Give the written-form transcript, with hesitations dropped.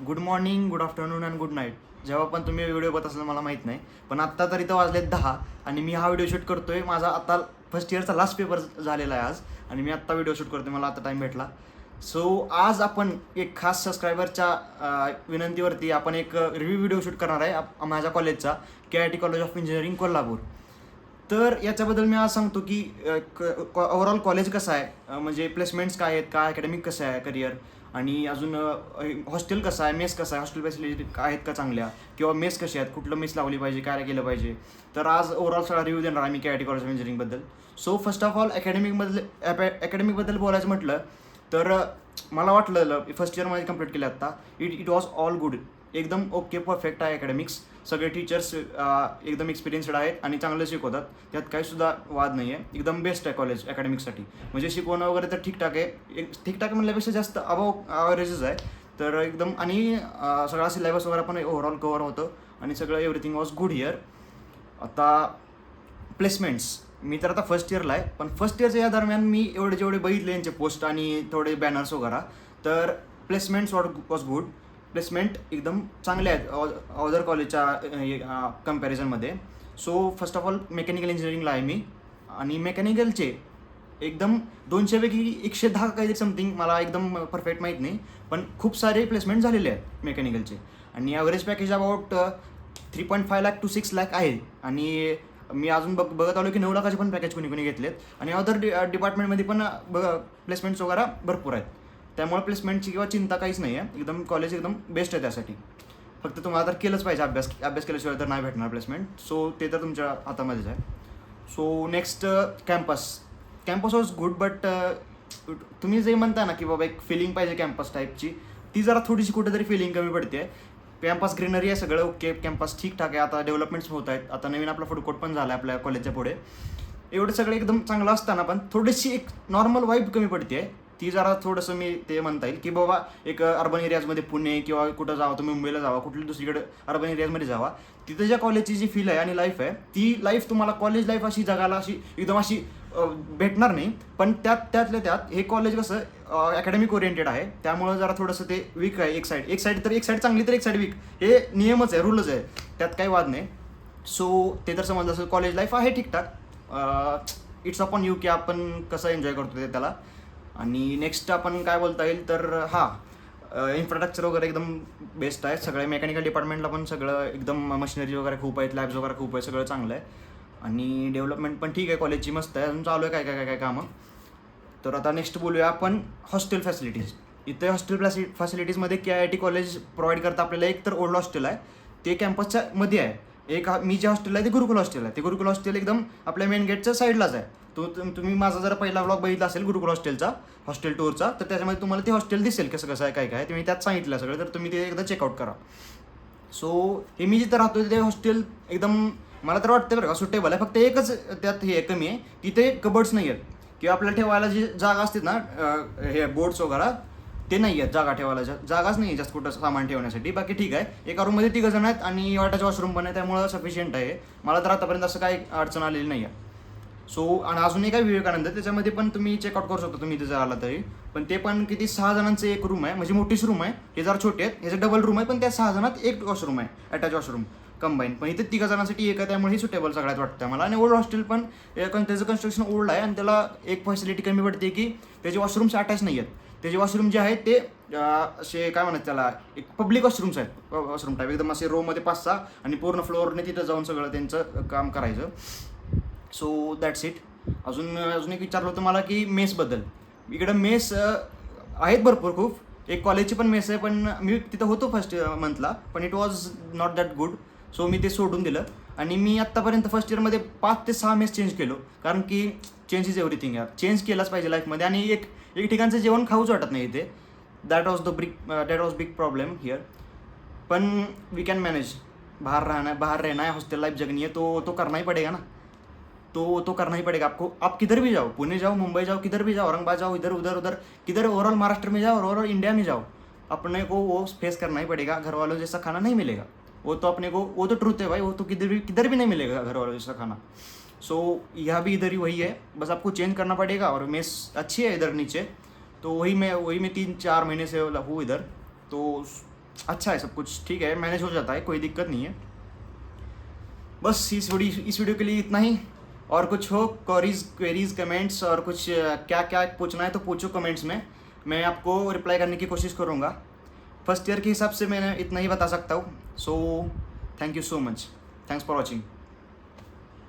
Good morning, good afternoon and good night. जेव्हा पण तुम्ही व्हिडिओ बघत असाल मला माहीत नाही, पण आत्ता तरी तर वाजलेत 10 आणि मी हा व्हिडिओ शूट करतोय. माझा आता फर्स्ट इयरचा लास्ट पेपर झालेला आहे आज आणि मी आत्ता व्हिडिओ शूट करतोय. मला आता टाईम भेटला. सो आज आपण एक खास सबस्क्रायबरच्या विनंतीवरती आपण एक रिव्ह्यू व्हिडिओ शूट करणार आहे माझ्या कॉलेजचा, KIT college of engineering Kolhapur. तर याच्याबद्दल मी आज सांगतो की ओव्हरऑल कॉलेज कसं आहे, म्हणजे प्लेसमेंट्स काय आहेत, काय अकॅडमिक कसं आहे करिअर, आणि अजून हॉस्टेल कसं आहे, मेस कसं आहे, हॉस्टेल फॅसिलिटी आहेत का चांगल्या, किंवा मेस कशी आहेत, कुठलं मेस लावली पाहिजे, काय केलं पाहिजे. तर आज ओव्हरऑल सगळा रिव्ह्यू देणार आहे मी KIT कॉलेज ऑफ इंजिनिअरिंगबद्दल. सो फर्स्ट ऑफ ऑल अकॅडमिकबद्दल बोलायचं म्हटलं तर मला वाटलं फर्स्ट इयरमध्ये कंप्लीट केलं आत्ता. इट वॉज ऑल गुड, एकदम ओके, परफेक्ट आहे अकॅडमिक्स. सगळे टीचर्स एकदम एक्सपिरियन्स्ड आहेत आणि चांगले शिकवतात, त्यात काही सुद्धा वाद नाही आहे. एकदम बेस्ट आहे कॉलेज अकॅडमिक्ससाठी. म्हणजे शिकवणं वगैरे तर ठीकठाक आहे, ठीकठाक म्हणल्यापेक्षा जास्त अबाव ॲव्हरेजेस आहे. तर एकदम, आणि सगळा सिलेबस वगैरे पण ओव्हरऑल कवर होतं आणि सगळं एव्हरीथिंग वॉज गुड हिअर. आता प्लेसमेंट्स, मी तर आता फर्स्ट इयरला आहे, पण फर्स्ट इयरच्या या दरम्यान मी जेवढे बघितले यांचे पोस्ट आणि थोडे बॅनर्स वगैरे, तर प्लेसमेंट्स वॉज गुड. प्लेसमेंट एकदम चांगले आहेत अदर कॉलेजच्या कम्पॅरिझनमध्ये. So first of all mechanical इंजिनिअरिंगला आहे मी, आणि मेकॅनिकलचे एकदम 200पैकी 110 काहीतरी समथिंग, मला एकदम परफेक्ट माहीत नाही, पण खूप सारे प्लेसमेंट झालेले आहेत मेकॅनिकलचे. आणि average package about 3.5 lakh to 6 lakh आहे. आणि मी अजून बघत आलो की 9 लाखाचे पण पॅकेज कोणी घेतलेत, आणि अदर डिपार्टमेंटमध्ये पण प्लेसमेंट्स वगैरे भरपूर आहेत. त्यामुळे प्लेसमेंटची किंवा चिंता काहीच नाही आहे. एकदम कॉलेज एकदम बेस्ट आहे त्यासाठी. फक्त तुम्हाला तर केलंच पाहिजे, अभ्यास केल्याशिवाय तर नाही भेटणार प्लेसमेंट. सो ते तर तुमच्या हातामध्येच आहे. So next, campus was good, but तुम्ही जे म्हणता ना की बाबा एक फिलिंग पाहिजे कॅम्पस टाईपची, ती जरा थोडीशी कुठेतरी फिलिंग कमी पडते. कॅम्पस ग्रीनरी आहे, सगळं ओके, कॅम्पस ठीकठाक आहे. आता डेव्हलपमेंट्स होत आहेत, आता नवीन आपला फूड कोर्ट पण झाला आहे आपल्या कॉलेजच्या पुढे. एवढं सगळं एकदम चांगलं असताना पण थोडीशी एक नॉर्मल वाईब कमी पडते आहे. ती जरा थोडंसं मी ते म्हणता येईल की बाबा एक अर्बन एरियाजमध्ये पुणे किंवा कुठं जावं, तुम्ही मुंबईला जावा, कुठल्या दुसरीकडे अर्बन एरियाजमध्ये जावा, तिथं ज्या कॉलेजची जी फील आहे आणि लाईफ आहे, ती लाईफ तुम्हाला कॉलेज लाईफ अशी जगायला अशी एकदम अशी भेटणार नाही. पण त्यातल्या त्यात हे कॉलेज कसं अकॅडमिक ओरिएंटेड आहे, त्यामुळं जरा थोडंसं ते वीक आहे. एक साईड चांगली तर एक साईड वीक, हे नियमच आहे, रूलच आहे, त्यात काही वाद नाही. सो ते तर समजलं असेल. कॉलेज लाईफ आहे ठीकठाक. इट्स अपॉन यू की आपण कसं एन्जॉय करतो ते त्याला. आणि नेक्स्ट आपण काय बोलता येईल तर इन्फ्रास्ट्रक्चर वगैरे एकदम बेस्ट आहे. सगळ्या मेकॅनिकल डिपार्टमेंटला पण सगळं एकदम मशिनरी वगैरे खूप आहेत, लॅब्स वगैरे खूप आहे, सगळं चांगलं आहे. आणि डेव्हलपमेंट पण ठीक आहे कॉलेजची, मस्त आहे, अजून चालू आहे काय कामं. तर आता नेक्स्ट बोलूया आपण हॉस्टेल फॅसिलिटीज. इथे हॉस्टेल फॅसिलिटीजमध्ये KIT कॉलेज प्रोव्हाइड करतं आपल्याला. एक तर ओल्ड हॉस्टेल आहे, ते कॅम्पसच्या मध्ये आहे. एक मी जे हॉस्टेल आहे ते गुरुकुल हॉस्टेल आहे. ते गुरुकुल हॉस्टेल एकदम आपल्या मेन गेटच्या साईडलाच आहे. तुम्ही माझा जरा पहिला व्लॉग बघितला असेल गुरुकुल हॉस्टेलचा, हॉस्टेल टूरचा, तर त्याच्यामध्ये तुम्हाला ते हॉस्टेल दिसेल कसं आहे काय ते मी त्यात सांगितलं सगळं, तर तुम्ही ते एकदा चेकआउट करा. सो हे मी जिथं राहतो ते हॉस्टेल एकदम मला तर वाटतं बरं का सुटेबल आहे. फक्त एकच त्यात हे कमी आहे, तिथे कबर्ड्स नाही आहेत, किंवा आपल्याला ठेवायला जी जागा असते ना, हे बोर्ड्स वगैरे, ते नाही आहेत. जागाच नाही आहे जास्त कुठं सामान ठेवण्यासाठी. बाकी ठीक आहे. एका रूममध्ये 3 जण आहेत आणि वाटाचे वॉशरूम पण आहे, त्यामुळं सफिशियंट आहे. मला तर आतापर्यंत असं काही अडचण आलेली नाही आहे. सो आणि अजून एक आहे विवेकानंद, त्याच्यामध्ये पण तुम्ही चेकआउट करू शकता तुम्ही इथे जर आला तरी. पण ते पण किती 6 जणांचं एक रूम आहे, म्हणजे मोठीच रूम आहे. हे जरा छोटे आहेत, ह्याचं डबल रूम आहे, पण त्या 6 जणात एक वॉशरूम आहे, अटॅच वॉशरूम कंबाईन. पण इथे 3 जणांसाठी एक आहे, त्यामुळे ही सुटेबल सगळ्यात वाटतं मला. आणि ओल्ड हॉस्टेल पण त्याचं कन्स्ट्रक्शन ओल्ड आहे, आणि त्याला एक फॅसिलिटी कमी पडते की त्याचे वॉशरूम्स अटॅच नाही आहेत. त्याचे वॉशरूम जे आहेत ते असे काय म्हणतात त्याला, एक पब्लिक वॉशरूम्स आहेत, वॉशरूम टाईप एकदम असे रोमध्ये 5-6, आणि पूर्ण फ्लोअरने तिथं जाऊन सगळं त्यांचं काम करायचं. So that's it. अजून एक विचारलं होतं मला की मेसबद्दल. इकडं मेस आहेत भरपूर खूप. एक कॉलेजची पण मेस आहे, पण मी तिथं होतो फर्स्ट मंथला, पण it was not that good. So मी ते सोडून दिलं. आणि मी आत्तापर्यंत फर्स्ट इयरमध्ये 5 ते 6 मेस चेंज केलो, कारण की चेंज इज एव्हरीथिंग यार. चेंज केलाच पाहिजे लाईफमध्ये. आणि एक ठिकाणचं जेवण खाऊच वाटत नाही इथे. That was big problem here. पण वी कॅन मॅनेज. बाहर रहना है, हॉस्टेल लाइफ जगनी है, तो करना ही पड़ेगा ना. तो करना ही पड़ेगा आपको. आप किधर भी जाओ, पुणे जाओ, मुंबई जाओ, किधर भी जाओ, औरंगाबाद जाओ, इधर उधर किधर, ओवरऑल महाराष्ट्र में जाओ और ओवरऑल इंडिया में जाओ, अपने को वो फेस करना ही पड़ेगा. घर वालों जैसा खाना नहीं मिलेगा. वो तो ट्रूथ है भाई. वो तो किधर भी नहीं मिलेगा घर वालों जैसा खाना. सो यह भी इधर ही वही है, बस आपको चेंज करना पड़ेगा. और मेस अच्छी है इधर नीचे, तो वही मैं 3-4 महीने से हूँ इधर. तो अच्छा है सब कुछ, ठीक है, मैनेज हो जाता है, कोई दिक्कत नहीं है। बस इस वीडियो के लिए इतना ही। और कुछ हो क्वेरीज कमेंट्स और कुछ क्या क्या पूछना है तो पूछो कमेंट्स में, मैं आपको रिप्लाई करने की कोशिश करूँगा। फर्स्ट ईयर के हिसाब से मैं इतना ही बता सकता हूँ। So thank you so much, thanks for watching.